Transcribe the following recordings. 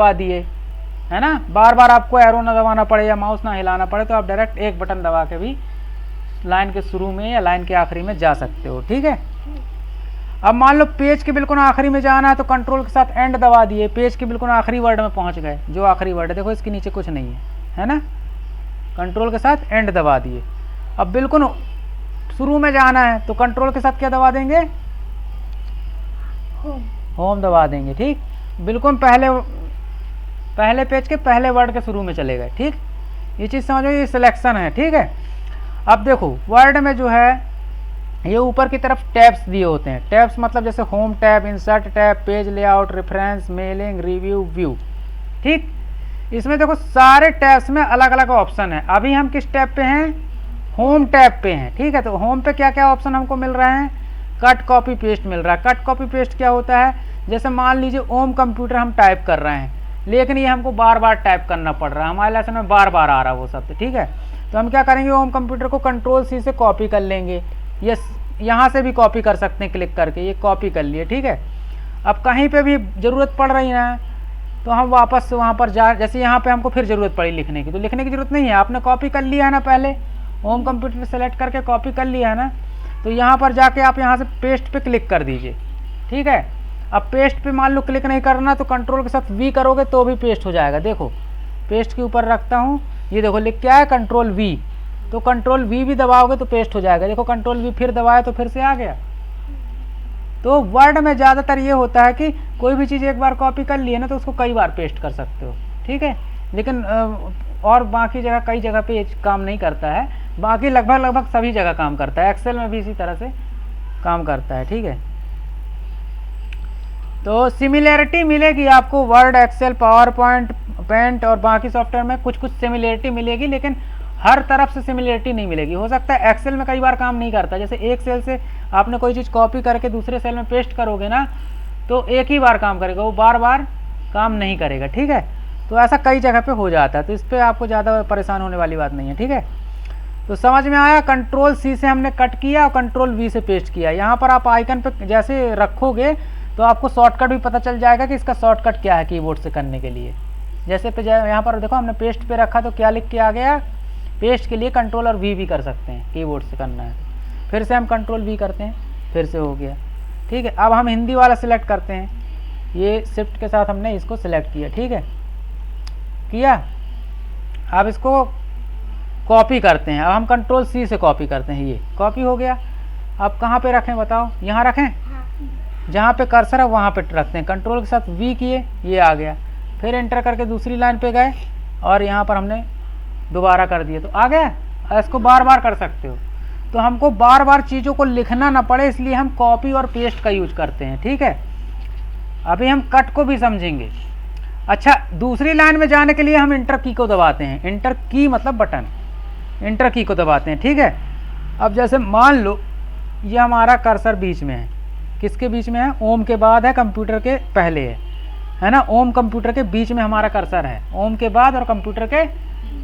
दबा दिए, है ना, बार बार आपको एरो ना दबाना पड़े या माउस ना हिलाना पड़े, तो आप डायरेक्ट एक बटन दबा के भी लाइन के शुरू में या लाइन के आखिरी में जा सकते हो। ठीक है, अब मान लो पेज के बिल्कुल आखिरी में जाना है तो कंट्रोल के साथ एंड दबा दिए, पेज के बिल्कुल आखिरी वर्ड में पहुंच गए, जो आखिरी वर्ड है देखो इसके नीचे कुछ नहीं है ना, कंट्रोल के साथ एंड दबा दिए। अब बिल्कुल शुरू में जाना है तो कंट्रोल के साथ क्या दबा देंगे, होम दबा देंगे। ठीक, बिल्कुल पहले पेज के पहले वर्ड के शुरू में चले गए। ठीक, ये चीज़ समझो, ये सिलेक्शन है। ठीक है, अब देखो वर्ड में जो है ये ऊपर की तरफ टैब्स दिए होते हैं। टैब्स मतलब जैसे home tab, insert tab, page layout, reference, mailing, review, view. ठीक, इसमें देखो सारे टैब्स में अलग अलग ऑप्शन है। अभी हम किस टैब पे हैं, होम टैब पे हैं। ठीक है, तो होम पे क्या क्या ऑप्शन हमको मिल रहे हैं, कट कॉपी पेस्ट मिल रहा है। कट कॉपी पेस्ट क्या होता है, जैसे मान लीजिए ओम कंप्यूटर हम टाइप कर रहे हैं, लेकिन ये हमको बार बार टाइप करना पड़ रहा है, हमारे लेसन में बार बार आ रहा है वो शब्द। ठीक है, तो हम क्या करेंगे, ओम कंप्यूटर को कंट्रोल सी से कॉपी कर लेंगे, ये यहाँ से भी कॉपी कर सकते हैं क्लिक करके, ये कॉपी कर लिए। ठीक है, अब कहीं पे भी ज़रूरत पड़ रही है तो हम वापस से वहाँ पर जा, जैसे यहाँ पे हमको फिर ज़रूरत पड़ी लिखने की, तो लिखने की ज़रूरत नहीं है, आपने कॉपी कर लिया है ना, पहले होम कंप्यूटर सेलेक्ट करके कॉपी कर लिया है ना, तो यहाँ पर जाके आप यहाँ से पेस्ट पे क्लिक कर दीजिए। ठीक है, अब पेस्ट पे मान लो क्लिक नहीं करना तो कंट्रोल के साथ वी करोगे तो भी पेस्ट हो जाएगा। देखो पेस्ट के ऊपर रखता हूँ, ये देखो लिख क्या है, कंट्रोल वी, तो कंट्रोल वी भी दबाओगे तो पेस्ट हो जाएगा। देखो कंट्रोल वी फिर दबाए तो फिर से आ गया। तो वर्ड में ज़्यादातर ये होता है कि कोई भी चीज़ एक बार कॉपी कर लिए ना तो उसको कई बार पेस्ट कर सकते हो। ठीक है, लेकिन और बाकी जगह कई जगह पे ये काम नहीं करता है, बाकी लगभग सभी जगह काम करता है, एक्सेल में भी इसी तरह से काम करता है। ठीक है, तो सिमिलैरिटी मिलेगी आपको Word, Excel, PowerPoint, Paint और बाकी सॉफ्टवेयर में कुछ सिमिलैरिटी मिलेगी, लेकिन हर तरफ से सिमिलैरिटी नहीं मिलेगी। हो सकता है एक्सेल में कई बार काम नहीं करता, जैसे एक सेल से आपने कोई चीज़ कॉपी करके दूसरे सेल में पेस्ट करोगे ना तो एक ही बार काम करेगा, वो बार बार काम नहीं करेगा। ठीक है, तो ऐसा कई जगह पे हो जाता है, तो इस पर आपको ज़्यादा परेशान होने वाली बात नहीं है। ठीक है, तो समझ में आया, कंट्रोल सी से हमने कट किया और कंट्रोल वी से पेस्ट किया। यहाँ पर आप आइकन पे जैसे रखोगे तो आपको शॉर्टकट भी पता चल जाएगा कि इसका शॉर्टकट क्या है कीबोर्ड से करने के लिए। जैसे पे यहाँ पर देखो हमने पेस्ट पे रखा तो क्या लिख के आ गया, पेस्ट के लिए कंट्रोल और वी भी कर सकते हैं, कीबोर्ड से करना है तो फिर से हम कंट्रोल वी करते हैं, फिर से हो गया। ठीक है, अब हम हिंदी वाला सिलेक्ट करते हैं, ये शिफ्ट के साथ हमने इसको सिलेक्ट किया। ठीक है, किया, अब इसको कॉपी करते हैं। अब हम कंट्रोल सी से कॉपी करते हैं, ये कॉपी हो गया। अब कहाँ पे रखें बताओ, यहाँ रखें, जहाँ पे कर्सर है वहाँ पे रखते हैं, कंट्रोल के साथ वी किए, ये आ गया, फिर एंटर करके दूसरी लाइन पे गए और यहाँ पर हमने दोबारा कर दिया तो आ गया। इसको बार बार कर सकते हो, तो हमको बार बार चीज़ों को लिखना ना पड़े इसलिए हम कॉपी और पेस्ट का यूज करते हैं। ठीक है, अभी हम कट को भी समझेंगे। अच्छा, दूसरी लाइन में जाने के लिए हम इंटर की को दबाते हैं, इंटर की मतलब बटन, इंटर की को दबाते हैं। ठीक है, अब जैसे मान लो ये हमारा कर्सर बीच में है, किसके बीच में है, ओम के बाद है, कंप्यूटर के पहले है ना, ओम कंप्यूटर के बीच में हमारा कर्सर है, ओम के बाद और कंप्यूटर के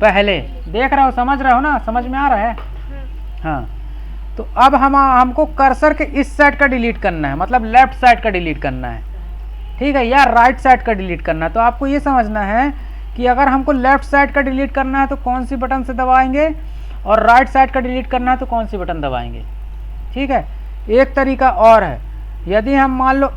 पहले। देख रहे हो, समझ रहे हो ना, समझ में आ रहा है। हाँ, तो अब हमको कर्सर के इस साइड का डिलीट करना है, मतलब लेफ्ट साइड का डिलीट करना है। ठीक है, या राइट साइड का डिलीट करना है। तो आपको ये समझना है कि अगर हमको लेफ्ट साइड का डिलीट करना है तो कौन सी बटन से दबाएंगे, और राइट साइड का डिलीट करना है तो कौन सी बटन दबाएंगे। ठीक है, एक तरीका और है, यदि हम मान लो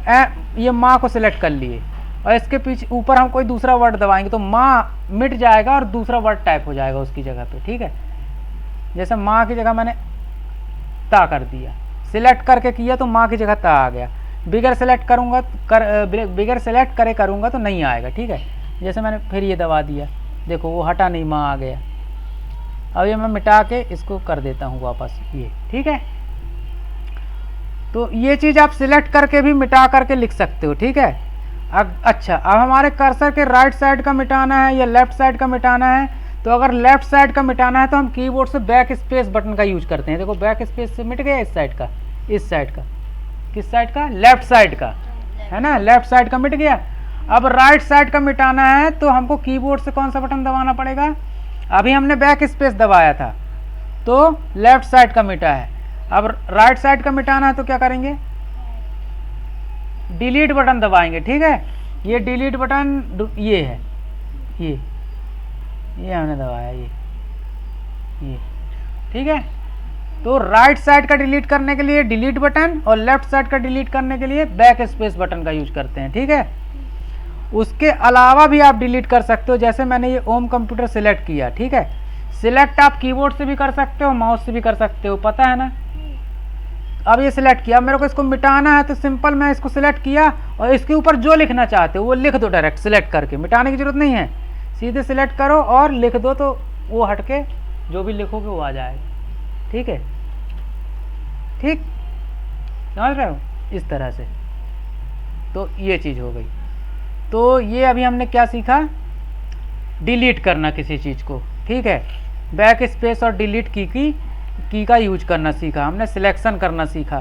ये माँ को सिलेक्ट कर लिए और इसके पीछे ऊपर हम कोई दूसरा वर्ड दबाएंगे तो माँ मिट जाएगा और दूसरा वर्ड टाइप हो जाएगा उसकी जगह पे। ठीक है, जैसे माँ की जगह मैंने ता कर दिया, सिलेक्ट करके किया तो माँ की जगह ता आ गया। बिगर सेलेक्ट करूँगा बिगर सेलेक्ट करे करूँगा तो नहीं आएगा। ठीक है, जैसे मैंने फिर ये दबा दिया, देखो वो हटा नहीं, माँ आ गया। अब ये मैं मिटा के इसको कर देता हूँ वापस ये। ठीक है, तो ये चीज़ आप सिलेक्ट करके भी मिटा करके लिख सकते हो। ठीक है, अच्छा, अब हमारे कर्सर के राइट साइड का मिटाना है या लेफ्ट साइड का मिटाना है, तो अगर लेफ्ट साइड का मिटाना है तो हम कीबोर्ड से बैक स्पेस बटन का यूज करते हैं। देखो बैक स्पेस से मिट गया इस साइड का, इस साइड का, किस साइड का, लेफ्ट साइड का, है ना, लेफ्ट साइड का मिट गया। अब राइट साइड का मिटाना है तो हमको कीबोर्ड से कौन सा बटन दबाना पड़ेगा, अभी हमने बैक स्पेस दबाया था तो लेफ्ट साइड का मिटा है। अब राइट साइड का मिटाना है तो क्या करेंगे, डिलीट बटन दबाएंगे। ठीक है, ये डिलीट बटन ये है, ये हमने दबाया, ये ठीक है। तो राइट साइड का डिलीट करने के लिए डिलीट बटन और लेफ्ट साइड का डिलीट करने के लिए बैक स्पेस बटन का यूज करते हैं, ठीक है। उसके अलावा भी आप डिलीट कर सकते हो, जैसे मैंने ये ओम कंप्यूटर सिलेक्ट किया, ठीक है। सिलेक्ट आप कीबोर्ड से भी कर सकते हो, माउस से भी कर सकते हो, पता है ना। अब ये सिलेक्ट किया, मेरे को इसको मिटाना है तो सिंपल मैं इसको सिलेक्ट किया और इसके ऊपर जो लिखना चाहते हो वो लिख दो डायरेक्ट सिलेक्ट करके, मिटाने की जरूरत नहीं है, सीधे सिलेक्ट करो और लिख दो तो वो हटके जो भी लिखोगे वो आ जाएगा, ठीक है। ठीक, समझ रहे हो, इस तरह से। तो ये चीज़ हो गई। तो ये अभी हमने क्या सीखा, डिलीट करना किसी चीज़ को, ठीक है। बैक स्पेस और डिलीट की का यूज करना सीखा हमने, सिलेक्शन करना सीखा।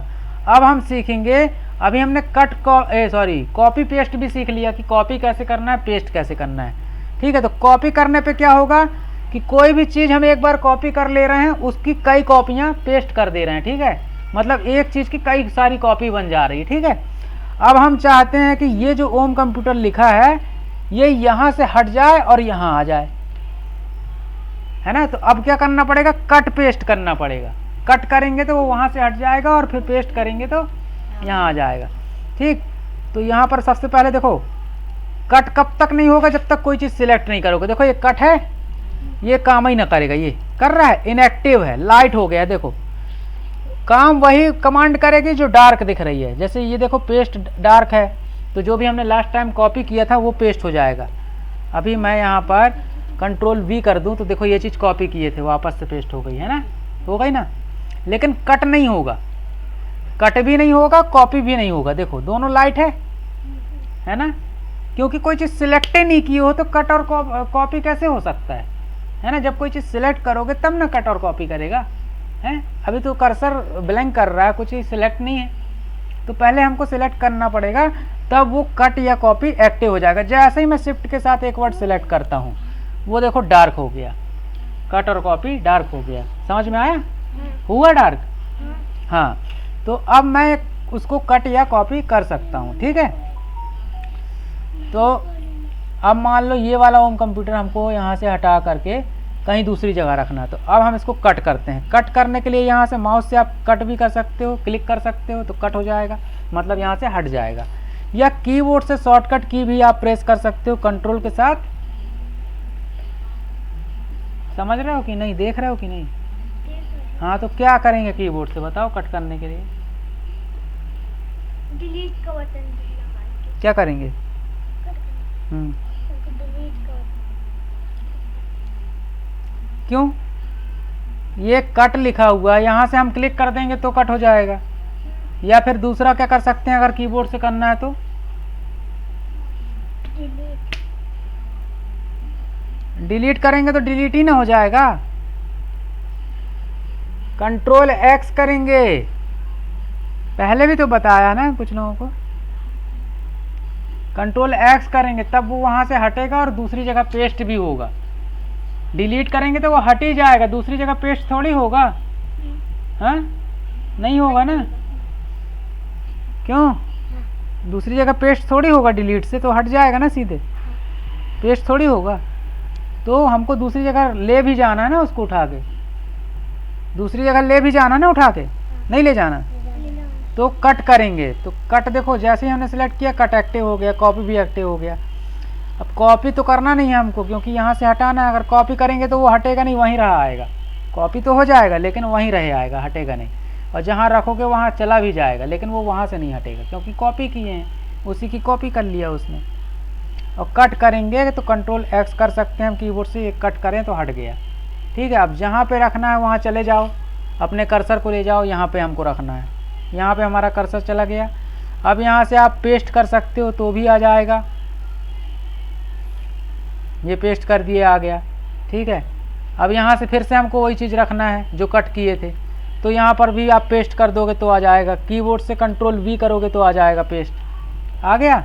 अब हम सीखेंगे, अभी हमने कॉपी पेस्ट भी सीख लिया कि कॉपी कैसे करना है, पेस्ट कैसे करना है, ठीक है। तो कॉपी करने पे क्या होगा कि कोई भी चीज़ हम एक बार कॉपी कर ले रहे हैं, उसकी कई कॉपियाँ पेस्ट कर दे रहे हैं, ठीक है। मतलब एक चीज़ की कई सारी कॉपी बन जा रही है, ठीक है। अब हम चाहते हैं कि ये जो ओम कंप्यूटर लिखा है ये यहाँ से हट जाए और यहाँ आ जाए, है ना। तो अब क्या करना पड़ेगा, कट पेस्ट करना पड़ेगा। कट करेंगे तो वो वहाँ से हट जाएगा और फिर पेस्ट करेंगे तो यहाँ आ जाएगा, ठीक। तो यहाँ पर सबसे पहले देखो, कट कब तक नहीं होगा, जब तक कोई चीज़ सिलेक्ट नहीं करोगे। देखो ये कट है, ये काम ही ना करेगा, ये कर रहा है, इनएक्टिव है, लाइट हो गया। देखो काम वही कमांड करेगी जो डार्क दिख रही है। जैसे ये देखो पेस्ट डार्क है, तो जो भी हमने लास्ट टाइम कॉपी किया था वो पेस्ट हो जाएगा। अभी मैं यहाँ पर कंट्रोल V कर दूँ तो देखो ये चीज़ कॉपी किए थे वापस से पेस्ट हो गई, है ना, हो गई ना। लेकिन कट नहीं होगा, कट भी नहीं होगा, कॉपी भी नहीं होगा। देखो दोनों लाइट है ना, क्योंकि कोई चीज़ सिलेक्ट ही नहीं की हो तो कट और कॉपी कैसे हो सकता है ना। जब कोई चीज़ सिलेक्ट करोगे तब ना कट और कॉपी करेगा, है। अभी तो कर्सर ब्लैंक कर रहा है, कुछ ही सिलेक्ट नहीं है, तो पहले हमको सिलेक्ट करना पड़ेगा, तब वो कट या कॉपी एक्टिव हो जाएगा। जैसे ही मैं शिफ्ट के साथ एक वर्ड सिलेक्ट करता हूँ वो देखो डार्क हो गया, कट और कॉपी डार्क हो गया। समझ में आया, हुआ डार्क, हाँ। तो अब मैं उसको कट या कॉपी कर सकता हूँ, ठीक है। तो अब मान लो ये वाला ओम कंप्यूटर हमको यहाँ से हटा करके कहीं दूसरी जगह रखना है, तो अब हम इसको कट करते हैं। कट करने के लिए यहाँ से माउस से आप कट भी कर सकते हो, क्लिक कर सकते हो तो कट हो जाएगा, मतलब यहाँ से हट जाएगा। या कीबोर्ड से शॉर्टकट की भी आप प्रेस कर सकते हो कंट्रोल के साथ। समझ रहे हो कि नहीं, देख रहे हो कि नहीं। हाँ, तो क्या करेंगे कीबोर्ड से बताओ कट करने के लिए, डिलीट का बटन क्या करेंगे। क्यों, ये कट लिखा हुआ है, यहाँ से हम क्लिक कर देंगे तो कट हो जाएगा। या फिर दूसरा क्या कर सकते हैं, अगर कीबोर्ड से करना है तो डिलीट करेंगे तो डिलीट ही ना हो जाएगा। कंट्रोल X करेंगे, पहले भी तो बताया ना कुछ लोगों को। कंट्रोल X करेंगे तब वो वहां से हटेगा और दूसरी जगह पेस्ट भी होगा। डिलीट करेंगे तो वो हट ही जाएगा, दूसरी जगह पेस्ट थोड़ी होगा, हाँ नहीं होगा ना। क्यों, दूसरी जगह पेस्ट थोड़ी होगा, डिलीट से तो हट जाएगा ना, सीधे पेस्ट थोड़ी होगा। तो हमको दूसरी जगह ले भी जाना है ना, उसको उठा के दूसरी जगह ले भी जाना ना, उठा के नहीं ले जाना। तो कट करेंगे तो कट, देखो जैसे ही हमने सेलेक्ट किया कट एक्टिव हो गया, कॉपी भी एक्टिव हो गया। अब कॉपी तो करना नहीं है हमको, क्योंकि यहाँ से हटाना है। अगर कॉपी करेंगे तो वो हटेगा नहीं, वहीं रहा आएगा। कॉपी तो हो जाएगा लेकिन वहीं रहे आएगा, हटेगा नहीं। और जहाँ रखोगे वहाँ चला भी जाएगा, लेकिन वो वहाँ से नहीं हटेगा, क्योंकि कॉपी किए हैं, उसी की कॉपी कर लिया उसने। और कट करेंगे तो कंट्रोल X कर सकते हैं हम कीबोर्ड से, कट करें तो हट गया, ठीक है। अब जहाँ पे रखना है वहाँ चले जाओ, अपने कर्सर को ले जाओ, यहाँ पे हमको रखना है, यहाँ पे हमारा कर्सर चला गया। अब यहाँ से आप पेस्ट कर सकते हो तो भी आ जाएगा, ये पेस्ट कर दिए, आ गया, ठीक है। अब यहाँ से फिर से हमको वही चीज़ रखना है जो कट किए थे, तो यहाँ पर भी आप पेस्ट कर दोगे तो आ जाएगा। कीबोर्ड से कंट्रोल V करोगे तो आ जाएगा, पेस्ट आ गया।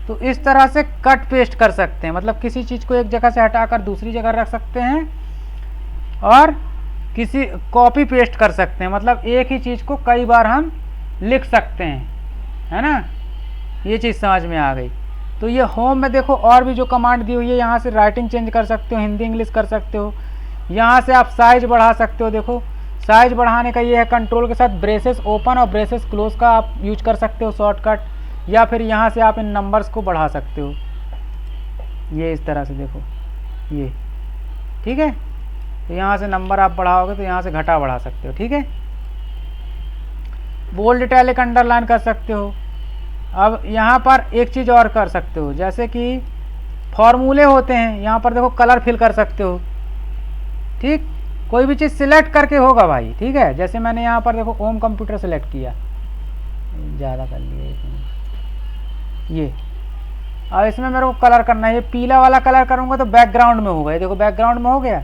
तो इस तरह से कट पेस्ट कर सकते हैं, मतलब किसी चीज़ को एक जगह से हटाकर दूसरी जगह रख सकते हैं, और किसी कॉपी पेस्ट कर सकते हैं, मतलब एक ही चीज़ को कई बार हम लिख सकते हैं, है ना। ये चीज़ समझ में आ गई। तो ये होम में देखो और भी जो कमांड दी हुई है, यहाँ से राइटिंग चेंज कर सकते हो, हिंदी इंग्लिश कर सकते हो। यहाँ से आप साइज बढ़ा सकते हो। देखो साइज बढ़ाने का ये है, कंट्रोल के साथ ब्रेसेस ओपन और ब्रेसेस क्लोज का आप यूज कर सकते हो शॉर्टकट, या फिर यहाँ से आप इन नंबर्स को बढ़ा सकते हो, ये इस तरह से देखो ये, ठीक है। तो यहाँ से नंबर आप बढ़ाओगे तो यहाँ से घटा बढ़ा सकते हो, ठीक है। बोल्ड इटैलिक अंडरलाइन कर सकते हो। अब यहाँ पर एक चीज़ और कर सकते हो, जैसे कि फॉर्मूले होते हैं, यहाँ पर देखो कलर फिल कर सकते हो, ठीक। कोई भी चीज़ सिलेक्ट करके होगा भाई, ठीक है। जैसे मैंने यहाँ पर देखो होम कंप्यूटर सेलेक्ट किया, ज़्यादा कर लिया ये। अब इसमें मेरे को कलर करना है, ये पीला वाला कलर करूँगा तो बैकग्राउंड में होगा, ये देखो बैकग्राउंड में हो गया,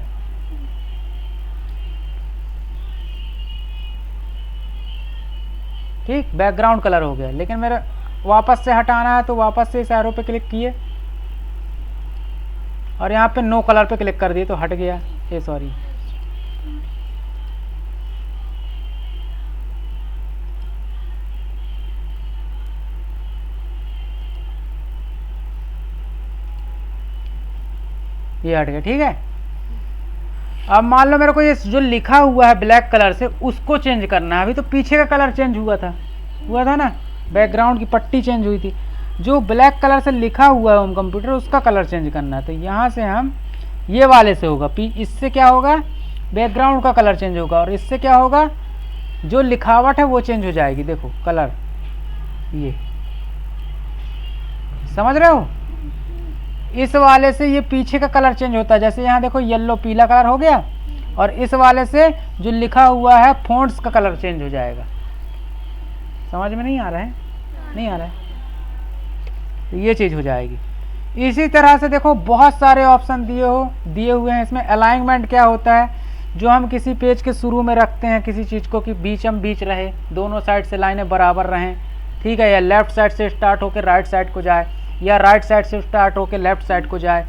ठीक, बैकग्राउंड कलर हो गया। लेकिन मेरे वापस से हटाना है तो वापस से इस एरो पे क्लिक किए और यहाँ पे नो कलर पे क्लिक कर दिए तो हट गया, ये सॉरी। ये हट गया, ठीक है। अब मान लो मेरे को ये जो लिखा हुआ है ब्लैक कलर से उसको चेंज करना है। अभी तो पीछे का कलर चेंज हुआ था ना, बैकग्राउंड की पट्टी चेंज हुई थी। जो ब्लैक कलर से लिखा हुआ है होम कंप्यूटर उसका कलर चेंज करना है। तो यहाँ से हम ये वाले से होगा, इससे क्या होगा, बैकग्राउंड का कलर चेंज होगा, और इससे क्या होगा, जो लिखावट है वो चेंज हो जाएगी। देखो कलर, ये समझ रहे हो, इस वाले से ये पीछे का कलर चेंज होता है। जैसे यहाँ देखो येलो पीला कलर हो गया, और इस वाले से जो लिखा हुआ है फ़ॉन्ट्स का कलर चेंज हो जाएगा। समझ में नहीं आ रहा है, नहीं आ रहा है, तो ये चीज़ हो जाएगी। इसी तरह से देखो बहुत सारे ऑप्शन दिए हुए हैं इसमें। अलाइनमेंट क्या होता है, जो हम किसी पेज के शुरू में रखते हैं किसी चीज़ को कि बीच रहे, दोनों साइड से लाइनें बराबर रहें, ठीक है। या लेफ़्ट साइड से स्टार्ट होकर राइट साइड को जाए, या राइट साइड से स्टार्ट होकर लेफ़्ट साइड को जाए,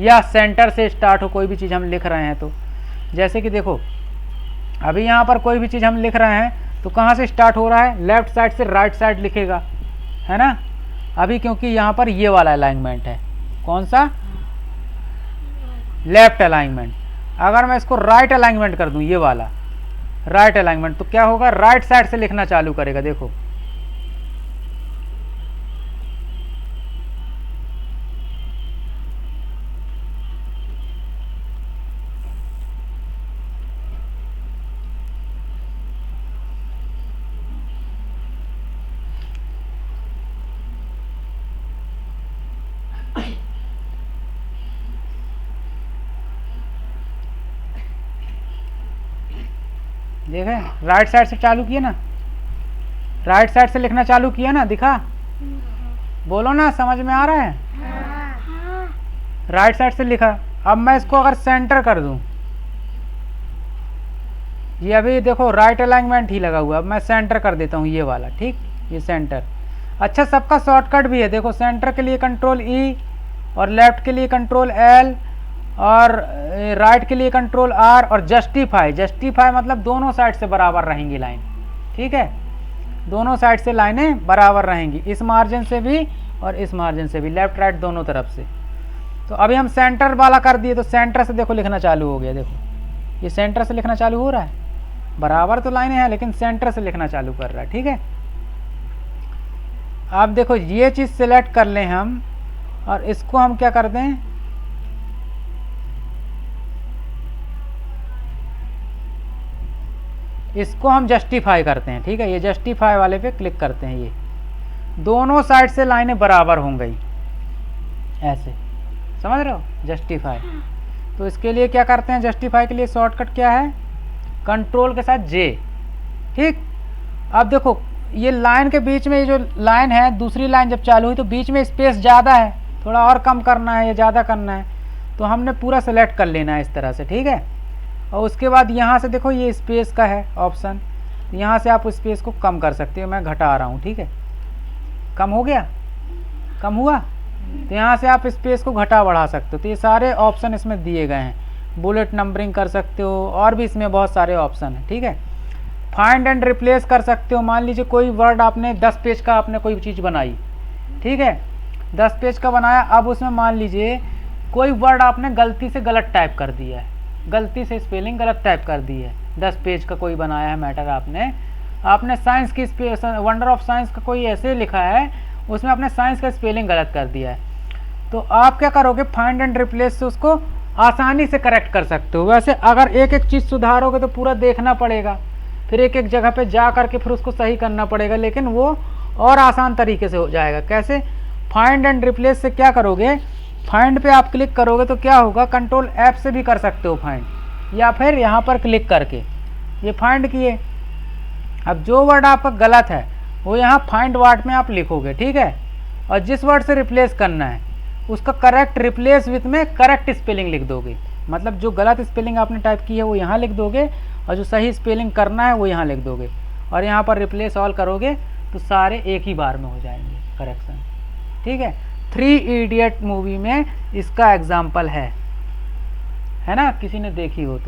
या सेंटर से स्टार्ट हो, कोई भी चीज़ हम लिख रहे हैं तो। जैसे कि देखो अभी यहाँ पर कोई भी चीज़ हम लिख रहे हैं तो कहाँ से स्टार्ट हो रहा है, लेफ़्ट साइड से राइट साइड लिखेगा, है ना। अभी क्योंकि यहाँ पर ये वाला अलाइनमेंट है, कौन सा, लेफ्ट अलाइनमेंट। अगर मैं इसको राइट अलाइनमेंट कर दूँ, ये वाला राइट अलाइनमेंट, तो क्या होगा, राइट साइड से लिखना चालू करेगा। देखो देखें, राइट साइड से चालू किया ना, राइट साइड से लिखना चालू किया ना, दिखा, बोलो ना, समझ में आ रहा है, राइट साइड से लिखा। अब मैं इसको अगर सेंटर कर दूं, ये अभी देखो राइट अलाइनमेंट ही लगा हुआ, अब मैं सेंटर कर देता हूँ ये वाला, ठीक, ये सेंटर। अच्छा, सबका शॉर्टकट भी है, देखो सेंटर के लिए कंट्रोल ई, और लेफ्ट के लिए कंट्रोल एल, और राइट के लिए कंट्रोल आर, और जस्टिफाई मतलब दोनों साइड से बराबर रहेंगी लाइन, ठीक है, दोनों साइड से लाइनें बराबर रहेंगी, इस मार्जिन से भी और इस मार्जिन से भी, लेफ्ट राइट दोनों तरफ से। तो अभी हम सेंटर वाला कर दिए तो सेंटर से देखो लिखना चालू हो गया, देखो ये सेंटर से लिखना चालू हो रहा है, बराबर तो लाइनें हैं लेकिन सेंटर से लिखना चालू कर रहा है, ठीक है। अब देखो ये चीज़ सिलेक्ट कर लें हम, और इसको हम क्या कर दें, इसको हम जस्टिफाई करते हैं, ठीक है। ये जस्टिफाई वाले पे क्लिक करते हैं, ये दोनों साइड से लाइनें बराबर हों गई, ऐसे, समझ रहे हो, जस्टिफाई। तो इसके लिए क्या करते हैं, जस्टिफाई के लिए शॉर्टकट क्या है, कंट्रोल के साथ जे, ठीक। अब देखो ये लाइन के बीच में, ये जो लाइन है, दूसरी लाइन जब चालू हुई तो बीच में स्पेस ज़्यादा है, थोड़ा और कम करना है या ज़्यादा करना है, तो हमने पूरा सेलेक्ट कर लेना है इस तरह से, ठीक है। और उसके बाद यहाँ से देखो ये स्पेस का है ऑप्शन, यहाँ से आप स्पेस को कम कर सकते हो, मैं घटा रहा हूँ, ठीक है, कम हो गया, कम हुआ, तो यहाँ से आप स्पेस को घटा बढ़ा सकते हो। तो ये सारे ऑप्शन इसमें दिए गए हैं, बुलेट नंबरिंग कर सकते हो, और भी इसमें बहुत सारे ऑप्शन हैं, ठीक है। फाइंड एंड रिप्लेस कर सकते हो, मान लीजिए कोई वर्ड आपने 10 पेज का आपने कोई चीज़ बनाई, ठीक है, 10 पेज का बनाया। अब उसमें मान लीजिए कोई वर्ड आपने गलती से गलत टाइप कर दिया है, गलती से स्पेलिंग गलत टाइप कर दी है। 10 पेज का कोई बनाया है मैटर, आपने साइंस की वंडर ऑफ साइंस का कोई ऐसे लिखा है, उसमें आपने साइंस का स्पेलिंग गलत कर दिया है। तो आप क्या करोगे, फाइंड एंड रिप्लेस से उसको आसानी से करेक्ट कर सकते हो। वैसे अगर एक एक चीज़ सुधारोगे तो पूरा देखना पड़ेगा, फिर एक एक जगह पे जा करके फिर उसको सही करना पड़ेगा, लेकिन वो और आसान तरीके से हो जाएगा। कैसे, फाइंड एंड रिप्लेस से क्या करोगे, फाइंड पे आप क्लिक करोगे तो क्या होगा, कंट्रोल F से भी कर सकते हो फाइंड, या फिर यहाँ पर क्लिक करके ये फाइंड किए। अब जो वर्ड आपका गलत है वो यहाँ फाइंड वर्ड में आप लिखोगे, ठीक है, और जिस वर्ड से रिप्लेस करना है उसका करेक्ट रिप्लेस विथ में करेक्ट स्पेलिंग लिख दोगे। मतलब जो गलत स्पेलिंग आपने टाइप की है वो यहाँ लिख दोगे, और जो सही स्पेलिंग करना है वो यहाँ लिख दोगे, और यहाँ पर रिप्लेस ऑल करोगे तो सारे एक ही बार में हो जाएंगे करेक्शन, ठीक है। 3 इडियट मूवी में इसका एग्जाम्पल है ना, किसी ने देखी हो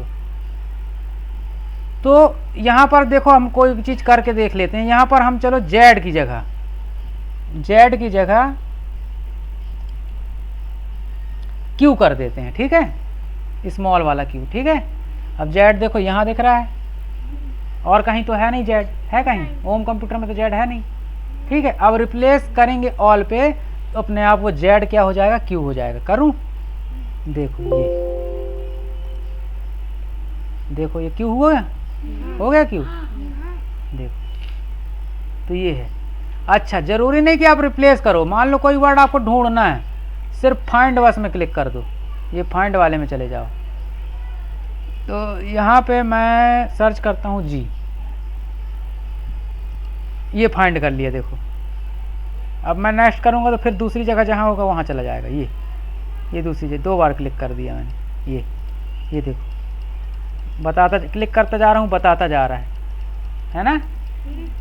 तो यहाँ पर देखो हम कोई चीज़ करके देख लेते हैं। यहाँ पर हम चलो जेड की जगह क्यू कर देते हैं, ठीक है, स्मॉल वाला क्यू, ठीक है। अब जेड देखो यहाँ दिख रहा है, और कहीं तो है नहीं जेड, है कहीं होम कंप्यूटर में तो जेड है नहीं, ठीक है। अब रिप्लेस करेंगे ऑल पे तो अपने आप वो जेड क्या हो जाएगा, क्यू हो जाएगा। करूं, देखो ये क्यू हो गया क्यू, देखो तो ये है। अच्छा, जरूरी नहीं कि आप रिप्लेस करो, मान लो कोई वर्ड आपको ढूंढना है, सिर्फ फाइंड बस में क्लिक कर दो, ये फाइंड वाले में चले जाओ। तो यहाँ पे मैं सर्च करता हूँ जी, ये फाइंड कर लिया, देखो। अब मैं नेक्स्ट करूँगा तो फिर दूसरी जगह जहाँ होगा वहाँ चला जाएगा। ये दूसरी जगह 2 बार क्लिक कर दिया मैंने, ये देखो बताता, क्लिक करता जा रहा हूँ बताता जा रहा है ना।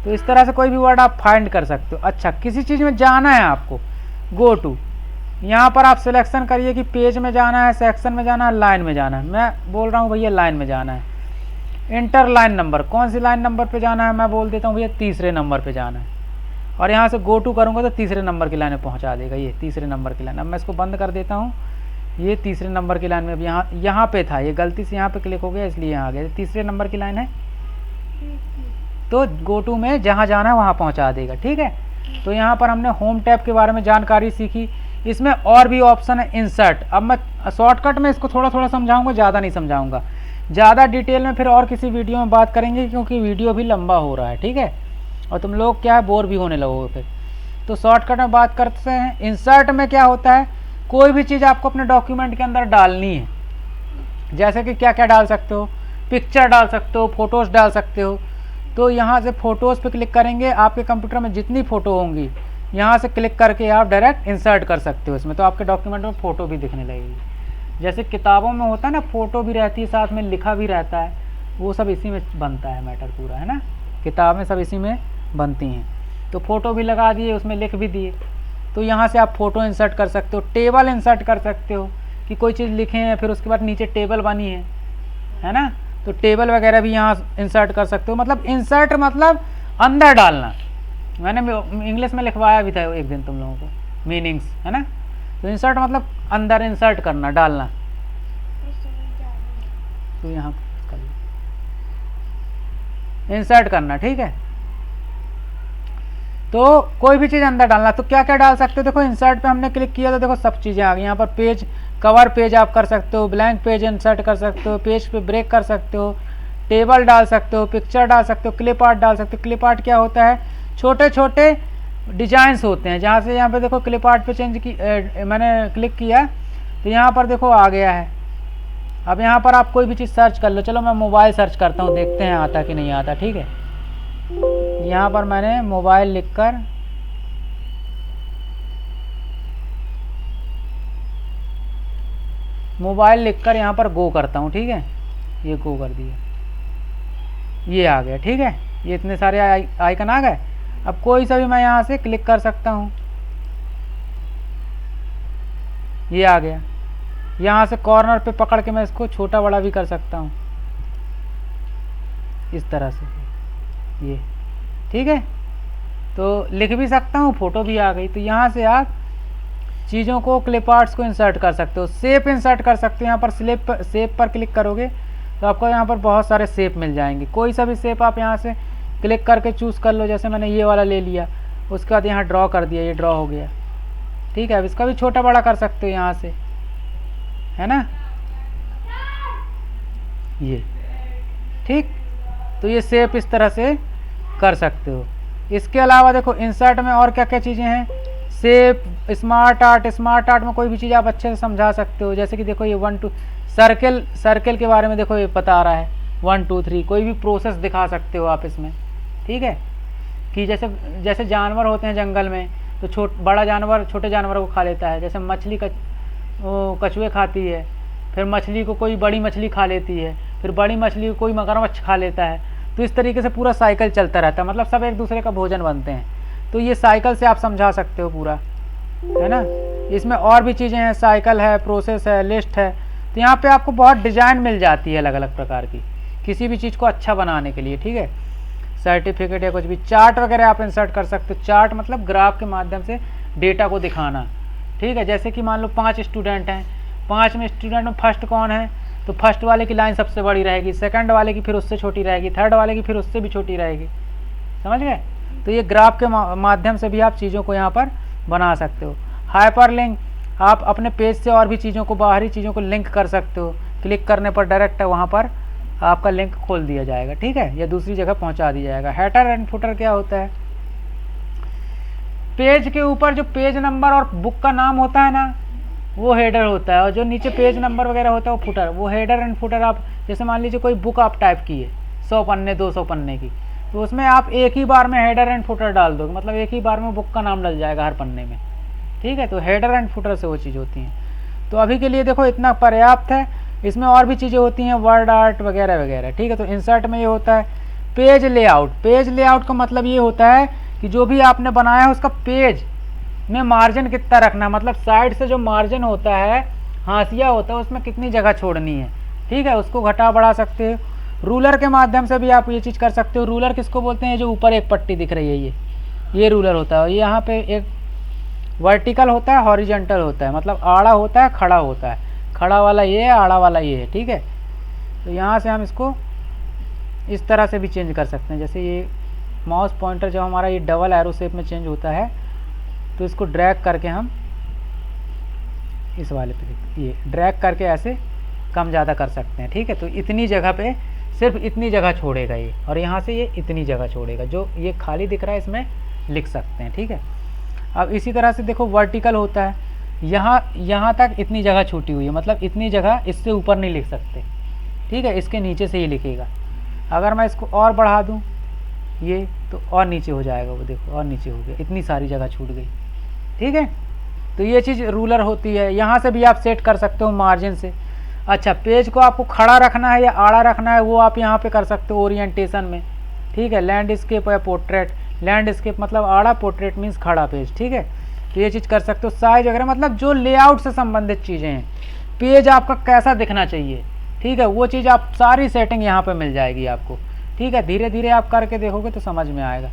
तो इस तरह से कोई भी वर्ड आप फाइंड कर सकते हो। अच्छा, किसी चीज़ में जाना है आपको, गो टू, यहाँ पर आप सिलेक्शन करिए कि पेज में जाना है, सेक्शन में जाना है, लाइन में जाना है। मैं बोल रहा हूँ भैया लाइन में जाना है। इंटर लाइन नंबर, कौन सी लाइन नंबर पे जाना है, मैं बोल देता हूँ भैया तीसरे नंबर पे जाना है, और यहाँ से गो टू करूँगा तो तीसरे नंबर की लाइन में पहुँचा देगा, ये तीसरे नंबर की लाइन। अब मैं इसको बंद कर देता हूँ, ये तीसरे नंबर की लाइन में। अब यहाँ पे था, ये गलती से यहाँ पे क्लिक हो गया इसलिए यहाँ आ गया, तीसरे नंबर की लाइन है, तो गो टू में जहाँ जाना है वहाँ पहुँचा देगा, ठीक है। तो यहाँ पर हमने होम टैब के बारे में जानकारी सीखी। इसमें और भी ऑप्शन है, इंसर्ट। अब मैं शॉर्टकट में इसको थोड़ा थोड़ा समझाऊंगा, ज़्यादा नहीं समझाऊंगा, ज़्यादा डिटेल में फिर और किसी वीडियो में बात करेंगे, क्योंकि वीडियो भी लंबा हो रहा है, ठीक है, और तुम लोग क्या है बोर भी होने लगोगे फिर। तो शॉर्टकट में बात करते हैं। इंसर्ट में क्या होता है, कोई भी चीज़ आपको अपने डॉक्यूमेंट के अंदर डालनी है, जैसे कि क्या क्या डाल सकते हो, पिक्चर डाल सकते हो, फोटोज़ डाल सकते हो। तो यहाँ से फ़ोटोज़ पे क्लिक करेंगे, आपके कंप्यूटर में जितनी फ़ोटो होंगी यहाँ से क्लिक करके आप डायरेक्ट इंसर्ट कर सकते हो इसमें, तो आपके डॉक्यूमेंट में फ़ोटो भी दिखने लगेगी। जैसे किताबों में होता है ना, फ़ोटो भी रहती है, साथ में लिखा भी रहता है, वो सब इसी में बनता है मैटर पूरा, है ना। किताबें सब इसी में बनती हैं। तो फ़ोटो भी लगा दिए, उसमें लिख भी दिए, तो यहाँ से आप फ़ोटो इंसर्ट कर सकते हो। टेबल इंसर्ट कर सकते हो कि कोई चीज़ लिखे हैं, फिर उसके बाद नीचे टेबल बनी है ना, तो टेबल वगैरह भी यहाँ इंसर्ट कर सकते हो। मतलब इंसर्ट मतलब अंदर डालना, मैंने इंग्लिश में लिखवाया भी था एक दिन तुम लोगों को मीनिंग्स, है ना। तो इंसर्ट मतलब अंदर इंसर्ट करना, डालना। तो यहाँ इंसर्ट करना, ठीक है। तो कोई भी चीज़ अंदर डालना, तो क्या क्या डाल सकते हो, देखो इंसर्ट पे हमने क्लिक किया तो देखो सब चीज़ें आ गई। यहाँ पर पेज, कवर पेज आप कर सकते हो, ब्लैंक पेज इंसर्ट कर सकते हो, पेज पे ब्रेक कर सकते हो, टेबल डाल सकते हो, पिक्चर डाल सकते हो, क्लिप आर्ट डाल सकते हो। क्लिप आर्ट क्या होता है, छोटे छोटे डिजाइंस होते हैं, जहाँ से यहाँ पे देखो क्लिप आर्ट पे चेंज की मैंने क्लिक किया तो यहाँ पर देखो आ गया है। अब यहाँ पर आप कोई भी चीज़ सर्च कर लो, चलो मैं मोबाइल सर्च करता हूँ, देखते हैं आता कि नहीं आता, ठीक है। यहाँ पर मैंने मोबाइल लिखकर यहाँ पर गो करता हूँ, ठीक है, ये गो कर दिया, ये आ गया, ठीक है। ये इतने सारे आइकन आ गए। अब कोई सा भी मैं यहाँ से क्लिक कर सकता हूँ, ये आ गया। यहाँ से कॉर्नर पे पकड़ के मैं इसको छोटा बड़ा भी कर सकता हूँ इस तरह से, ये ठीक है। तो लिख भी सकता हूँ, फ़ोटो भी आ गई। तो यहाँ से आप चीज़ों को, क्लिप आर्ट्स को इंसर्ट कर सकते हो, शेप इंसर्ट कर सकते हो। यहाँ पर शेप पर क्लिक करोगे तो आपको यहाँ पर बहुत सारे शेप मिल जाएंगे। कोई सा भी शेप आप यहाँ से क्लिक करके चूज़ कर लो। जैसे मैंने ये वाला ले लिया, उसके बाद यहाँ ड्रॉ कर दिया, ये ड्रॉ हो गया, ठीक है। अब इसका भी छोटा बड़ा कर सकते हो यहाँ से, है ना, ये, ठीक। तो ये शेप इस तरह से कर सकते हो। इसके अलावा देखो इंसर्ट में और क्या क्या चीज़ें हैं, शेप, स्मार्ट आर्ट में कोई भी चीज़ आप अच्छे से समझा सकते हो। जैसे कि देखो ये 1 2 सर्कल के बारे में देखो ये बता रहा है 1 2 3, कोई भी प्रोसेस दिखा सकते हो आप इसमें, ठीक है। कि जैसे जानवर होते हैं जंगल में, तो बड़ा जानवर छोटे जानवर को खा लेता है। जैसे मछली कछुए खाती है, फिर मछली को कोई बड़ी मछली खा लेती है, फिर बड़ी मछली को कोई मगरमच्छ खा लेता है। तो इस तरीके से पूरा साइकिल चलता रहता है, मतलब सब एक दूसरे का भोजन बनते हैं। तो ये साइकिल से आप समझा सकते हो पूरा, है ना। इसमें और भी चीज़ें हैं, साइकिल है, प्रोसेस है, लिस्ट है। तो यहाँ पे आपको बहुत डिज़ाइन मिल जाती है अलग अलग प्रकार की, किसी भी चीज़ को अच्छा बनाने के लिए, ठीक है। सर्टिफिकेट या कुछ भी, चार्ट वगैरह आप इंसर्ट कर सकते हो। चार्ट मतलब ग्राफ के माध्यम से डेटा को दिखाना, ठीक है। जैसे कि मान लो 5 स्टूडेंट हैं, 5 में स्टूडेंट में फर्स्ट कौन है, तो फर्स्ट वाले की लाइन सबसे बड़ी रहेगी, सेकंड वाले की फिर उससे छोटी रहेगी, थर्ड वाले की फिर उससे भी छोटी रहेगी, समझ गए। तो ये ग्राफ के माध्यम से भी आप चीज़ों को यहाँ पर बना सकते हो। हाइपरलिंक, आप अपने पेज से और भी चीज़ों को, बाहरी चीज़ों को लिंक कर सकते हो। क्लिक करने पर डायरेक्ट वहाँ पर आपका लिंक खोल दिया जाएगा, ठीक है, या दूसरी जगह पहुँचा दिया जाएगा। हेडर एंड फुटर क्या होता है, पेज के ऊपर जो पेज नंबर और बुक का नाम होता है ना, वो हेडर होता है, और जो नीचे पेज नंबर वगैरह होता है वो फुटर। वो हेडर एंड फुटर आप, जैसे मान लीजिए कोई बुक आप टाइप की है 100 पन्ने 200 पन्ने की, तो उसमें आप एक ही बार में हेडर एंड फुटर डाल दोगे, मतलब एक ही बार में बुक का नाम डल जाएगा हर पन्ने में, ठीक है। तो हेडर एंड फुटर से वो चीज़ होती हैं। तो अभी के लिए देखो इतना पर्याप्त है। इसमें और भी चीज़ें होती हैं, वर्ड आर्ट वगैरह वगैरह, ठीक है। तो इंसर्ट में ये होता है पेज लेआउट। पेज लेआउट का मतलब ये होता है कि जो भी आपने बनाया है उसका पेज में मार्जिन कितना रखना है, मतलब साइड से जो मार्जिन होता है, हाशिया होता है, उसमें कितनी जगह छोड़नी है, ठीक है। उसको घटा बढ़ा सकते हो। रूलर के माध्यम से भी आप ये चीज़ कर सकते हो। रूलर किसको बोलते हैं, जो ऊपर एक पट्टी दिख रही है, ये रूलर होता है। ये यहाँ पे एक वर्टिकल होता है, हॉरिजेंटल होता है, मतलब आड़ा होता है, खड़ा होता है। खड़ा वाला ये है, आड़ा वाला ये है, ठीक है। तो यहाँ से हम इसको इस तरह से भी चेंज कर सकते हैं। जैसे ये माउस पॉइंटर जब हमारा ये डबल एरो शेप में चेंज होता है, तो इसको ड्रैग करके हम इस वाले पे, ये ड्रैग करके ऐसे कम ज़्यादा कर सकते हैं, ठीक है। तो इतनी जगह पे सिर्फ इतनी जगह छोड़ेगा ये, और यहाँ से ये इतनी जगह छोड़ेगा, जो ये खाली दिख रहा है इसमें लिख सकते हैं, ठीक है। अब इसी तरह से देखो वर्टिकल होता है, यहाँ तक इतनी जगह छूटी हुई है, मतलब इतनी जगह, इससे ऊपर नहीं लिख सकते, ठीक है। इसके नीचे से ये लिखेगा। अगर मैं इसको और बढ़ा दूँ ये, तो और नीचे हो जाएगा, वो देखो और नीचे हो गया, इतनी सारी जगह छूट गई, ठीक है। तो ये चीज़ रूलर होती है। यहाँ से भी आप सेट कर सकते हो मार्जिन से। अच्छा, पेज को आपको खड़ा रखना है या आड़ा रखना है, वो आप यहाँ पे कर सकते हो ओरिएंटेशन में, ठीक है। लैंडस्केप या पोर्ट्रेट, लैंडस्केप मतलब आड़ा, पोर्ट्रेट मीन्स खड़ा पेज, ठीक है। तो ये चीज़ कर सकते हो। साइज वगैरह मतलब जो लेआउट से संबंधित चीज़ें हैं, पेज आपका कैसा दिखना चाहिए, ठीक है, वो चीज़ आप सारी सेटिंग यहाँ पर मिल जाएगी आपको, ठीक है। धीरे धीरे आप करके देखोगे तो समझ में आएगा।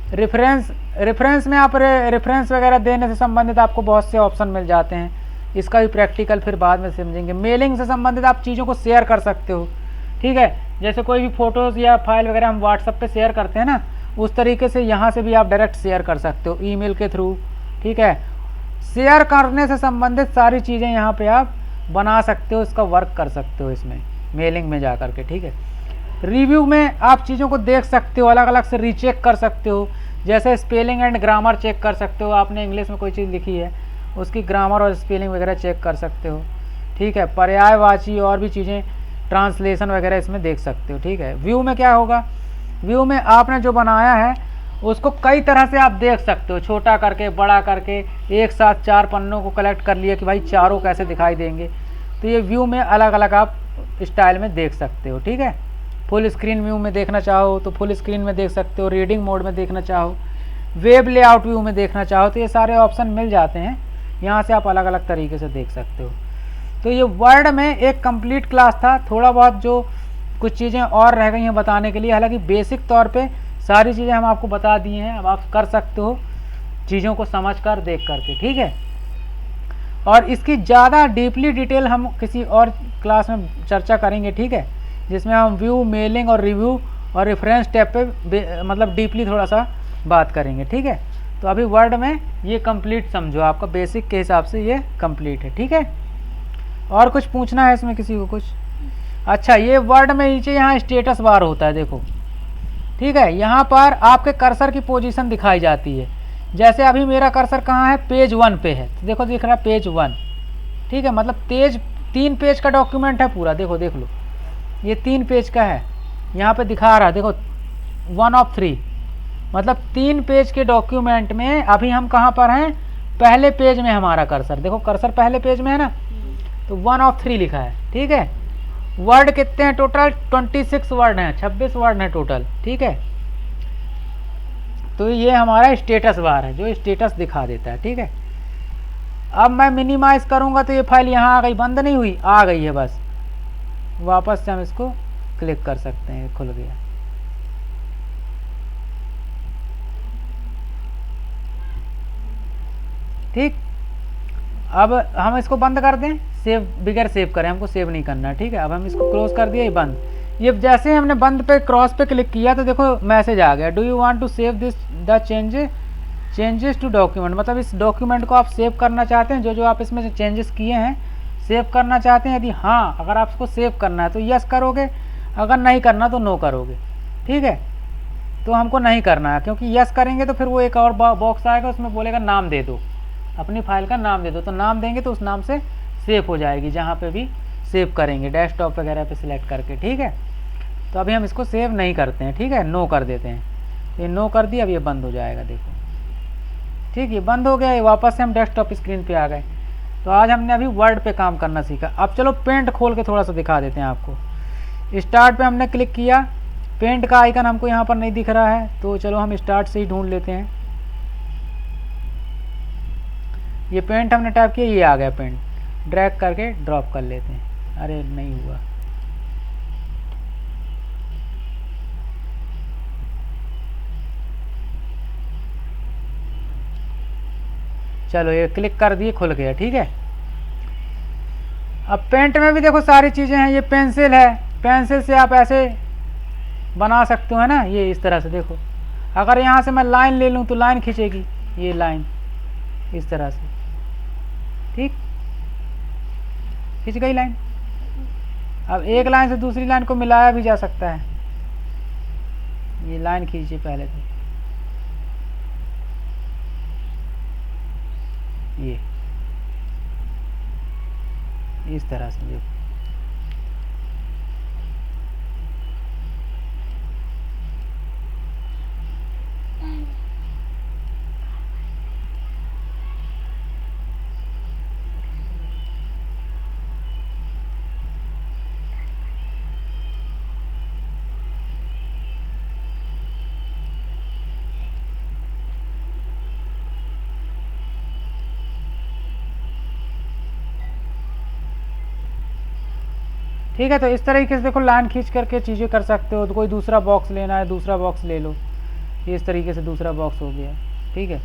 रेफरेंस में आप रेफरेंस वगैरह देने से संबंधित आपको बहुत से ऑप्शन मिल जाते हैं। इसका भी प्रैक्टिकल फिर बाद में समझेंगे। मेलिंग से संबंधित आप चीज़ों को शेयर कर सकते हो, ठीक है। जैसे कोई भी फ़ोटोज़ या फाइल वगैरह हम व्हाट्सएप पे शेयर करते हैं ना, उस तरीके से यहाँ से भी आप डायरेक्ट शेयर कर सकते हो ईमेल के थ्रू, ठीक है। शेयर करने से संबंधित सारी चीज़ें यहाँ पर आप बना सकते हो, इसका वर्क कर सकते हो इसमें मेलिंग में जा कर के, ठीक है। रिव्यू में आप चीज़ों को देख सकते हो, अलग अलग से रीचेक कर सकते हो। जैसे स्पेलिंग एंड ग्रामर चेक कर सकते हो, आपने इंग्लिश में कोई चीज़ लिखी है उसकी ग्रामर और स्पेलिंग वगैरह चेक कर सकते हो, ठीक है। पर्यायवाची और भी चीज़ें, ट्रांसलेशन वगैरह इसमें देख सकते हो, ठीक है। व्यू में क्या होगा, व्यू में आपने जो बनाया है उसको कई तरह से आप देख सकते हो, छोटा करके, बड़ा करके, एक साथ 4 पन्नों को कलेक्ट कर लिया कि भाई चारों कैसे दिखाई देंगे। तो ये व्यू में अलग अलग आप स्टाइल में देख सकते हो, ठीक है। फुल स्क्रीन व्यू में देखना चाहो तो फुल स्क्रीन में देख सकते हो, रीडिंग मोड में देखना चाहो, वेब लेआउट व्यू में देखना चाहो, तो ये सारे ऑप्शन मिल जाते हैं। यहाँ से आप अलग अलग तरीके से देख सकते हो। तो ये वर्ड में एक कंप्लीट क्लास था। थोड़ा बहुत जो कुछ चीज़ें और रह गई हैं बताने के लिए, हालांकि बेसिक तौर पे सारी चीज़ें हम आपको बता दी हैं। अब आप कर सकते हो चीज़ों को समझ कर, देख करके, ठीक है। और इसकी ज़्यादा डीपली डिटेल हम किसी और क्लास में चर्चा करेंगे, ठीक है, जिसमें हम व्यू, मेलिंग और रिव्यू और रेफरेंस टैब पे मतलब डीपली थोड़ा सा बात करेंगे, ठीक है। तो अभी वर्ड में ये कंप्लीट समझो, आपका बेसिक के हिसाब से ये कंप्लीट है, ठीक है। और कुछ पूछना है इसमें किसी को कुछ? अच्छा, ये वर्ड में नीचे यहाँ स्टेटस बार होता है, देखो, ठीक है। यहाँ पर आपके कर्सर की पोजीशन दिखाई जाती है। जैसे अभी मेरा कर्सर कहाँ है, पेज 1 पे है, तो देखो दिख रहा है पेज 1, ठीक है। मतलब 3 पेज का डॉक्यूमेंट है पूरा, देखो देख लो, ये 3 पेज का है, यहाँ पे दिखा रहा है, देखो 1 of 3, मतलब 3 पेज के डॉक्यूमेंट में अभी हम कहाँ पर हैं, पहले पेज में हमारा कर्सर, देखो कर्सर पहले पेज में है ना, तो 1 of 3 लिखा है, ठीक है। वर्ड कितने हैं टोटल? 26 वर्ड हैं, 26 वर्ड हैं टोटल, ठीक है। तो ये हमारा स्टेटस बार है जो स्टेटस दिखा देता है, ठीक है। अब मैं मिनिमाइज करूंगा तो ये फाइल यहाँ आ गई, बंद नहीं हुई, आ गई है बस। वापस से हम इसको क्लिक कर सकते हैं, खुल गया, ठीक। अब हम इसको बंद कर दें, सेव बिगर सेव करें, हमको सेव नहीं करना, ठीक है। अब हम इसको क्लोज कर दिया, ये बंद। ये जैसे हमने बंद पे क्रॉस पे क्लिक किया तो देखो मैसेज आ गया, do you want to save this the changes to document, मतलब इस डॉक्यूमेंट को आप सेव करना चाहते हैं, जो आप इसमें से चेंजेस किए हैं सेव करना चाहते हैं। यदि हाँ, अगर आपको सेव करना है तो यस करोगे, अगर नहीं करना तो नो करोगे, ठीक है। तो हमको नहीं करना है, क्योंकि यस करेंगे तो फिर वो एक और बॉक्स आएगा, उसमें बोलेगा नाम दे दो, अपनी फाइल का नाम दे दो, तो नाम देंगे तो उस नाम से सेव हो जाएगी, जहाँ पे भी सेव करेंगे डेस्कटॉप वगैरह पे सिलेक्ट करके, ठीक है। तो अभी हम इसको सेव नहीं करते हैं, ठीक है, नो कर देते हैं। ये नो कर दिया, अब ये बंद हो जाएगा, देखो, ठीक, ये बंद हो गया। ये वापस से हम डेस्कटॉप स्क्रीन पे आ गए। तो आज हमने अभी वर्ड पे काम करना सीखा। अब चलो पेंट खोल के थोड़ा सा दिखा देते हैं आपको। स्टार्ट पे हमने क्लिक किया, पेंट का आइकन हमको यहाँ पर नहीं दिख रहा है, तो चलो हम स्टार्ट से ही ढूंढ लेते हैं। ये पेंट हमने टाइप किया, ये आ गया पेंट, ड्रैग करके ड्रॉप कर लेते हैं। अरे नहीं हुआ, चलो ये क्लिक कर दिए, खुल गया, ठीक है। अब पेंट में भी देखो सारी चीज़ें हैं। ये पेंसिल है, पेंसिल से आप ऐसे बना सकते हो, है ना, ये इस तरह से देखो। अगर यहाँ से मैं लाइन ले लूँ तो लाइन खींचेगी, ये लाइन इस तरह से, ठीक, खींच गई लाइन। अब एक लाइन से दूसरी लाइन को मिलाया भी जा सकता है। ये लाइन खींचिए पहले तो, ये इस तरह से देखो। ठीक है, तो इस तरीके से देखो लाइन खींच करके चीज़ें कर सकते हो। तो कोई दूसरा बॉक्स लेना है, दूसरा बॉक्स ले लो, ये इस तरीके से दूसरा बॉक्स हो गया, ठीक है।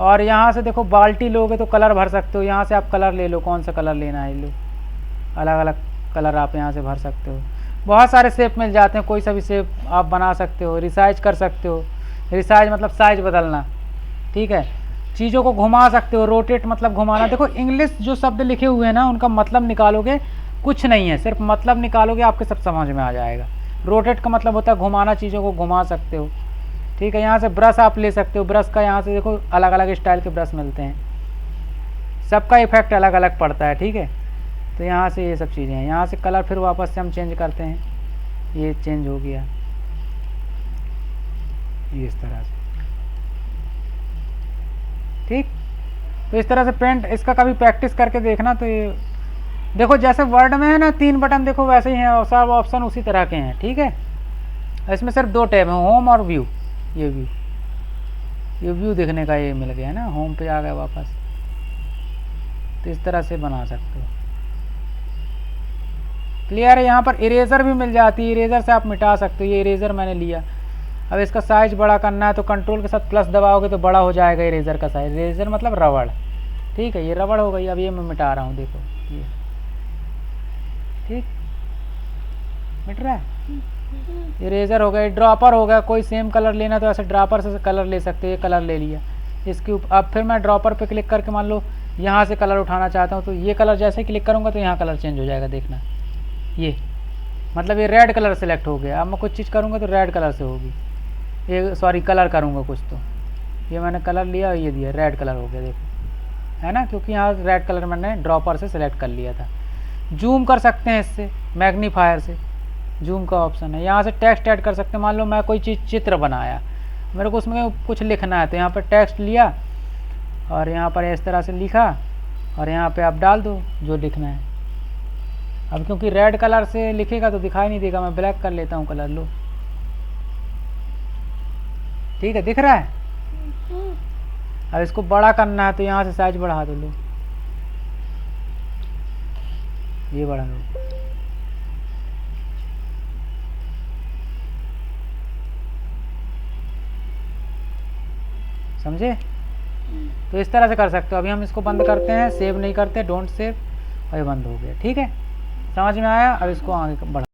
और यहाँ से देखो बाल्टी लोगे तो कलर भर सकते हो, यहाँ से आप कलर ले लो, कौन सा कलर लेना है लो, अलग अलग कलर आप यहाँ से भर सकते हो। बहुत सारे शेप मिल जाते हैं, कोई सा भी शेप आप बना सकते हो। रिसाइज कर सकते हो, रिसाइज मतलब साइज बदलना, ठीक है। चीज़ों को घुमा सकते हो, रोटेट मतलब घुमाना। देखो इंग्लिश जो शब्द लिखे हुए हैं ना, उनका मतलब निकालोगे, कुछ नहीं है, सिर्फ मतलब निकालोगे, आपके सब समझ में आ जाएगा। रोटेट का मतलब होता है घुमाना, चीज़ों को घुमा सकते हो, ठीक है। यहाँ से ब्रश आप ले सकते हो, ब्रश का यहाँ से देखो अलग अलग स्टाइल के ब्रश मिलते हैं, सबका इफेक्ट अलग अलग पड़ता है, ठीक है। तो यहाँ से ये सब चीज़ें हैं। यहाँ से कलर फिर वापस से हम चेंज करते हैं, ये चेंज हो गया, ये इस तरह से, ठीक। तो इस तरह से पेंट, इसका कभी प्रैक्टिस करके देखना। तो ये देखो जैसे वर्ड में है ना 3 बटन, देखो वैसे ही हैं, और सब ऑप्शन उसी तरह के हैं, ठीक है। इसमें सिर्फ 2 टैब हैं, होम और व्यू। ये व्यू देखने का ये मिल गया है ना, होम पे आ गया वापस। तो इस तरह से बना सकते हो, क्लियर है। यहाँ पर इरेजर भी मिल जाती है, इरेजर से आप मिटा सकते हो। ये इरेजर मैंने लिया। अब इसका साइज बड़ा करना है तो कंट्रोल के साथ प्लस दबाओगे तो बड़ा हो जाएगा इरेजर का साइज। इरेजर मतलब रबड़, ठीक है, ये रबड़ हो गई। अब ये मैं मिटा रहा हूँ, देखो ये ठीक मिट रहा है। इरेजर हो गया, ड्रॉपर हो गया। कोई सेम कलर लेना तो ऐसे ड्रॉपर से कलर ले सकते हैं। ये कलर ले लिया इसके ऊपर। अब फिर मैं ड्रॉपर पे क्लिक करके मान लो यहाँ से कलर उठाना चाहता हूँ, तो ये कलर जैसे ही क्लिक करूँगा तो यहाँ कलर चेंज हो जाएगा, देखना। ये मतलब ये रेड कलर सेलेक्ट हो गया। अब मैं कुछ चीज़ करूँगा तो रेड कलर से होगी, ये सॉरी कलर करूँगा कुछ तो ये मैंने कलर लिया, ये दिया रेड कलर हो गया, देखो है ना, क्योंकि यहाँ रेड कलर मैंने ड्रॉपर से सिलेक्ट कर लिया था। जूम कर सकते हैं इससे, मैग्नीफायर से जूम का ऑप्शन है। यहाँ से टेक्स्ट ऐड कर सकते हैं। मान लो मैं कोई चीज़ चित्र बनाया, मेरे को उसमें कुछ लिखना है, तो यहाँ पर टेक्स्ट लिया और यहाँ पर इस तरह से लिखा और यहाँ पे आप डाल दो जो लिखना है। अब क्योंकि रेड कलर से लिखेगा तो दिखाई नहीं देगा, मैं ब्लैक कर लेता हूँ कलर, लो ठीक है, दिख रहा है। अब इसको बड़ा करना है तो यहाँ से साइज बढ़ा दो, लो ये बढ़ा दो। समझे? तो इस तरह से कर सकते हो। अभी हम इसको बंद करते हैं, सेव नहीं करते, डोंट सेव, और ये बंद हो गया। ठीक है, समझ में आया? अब इसको आगे बढ़ा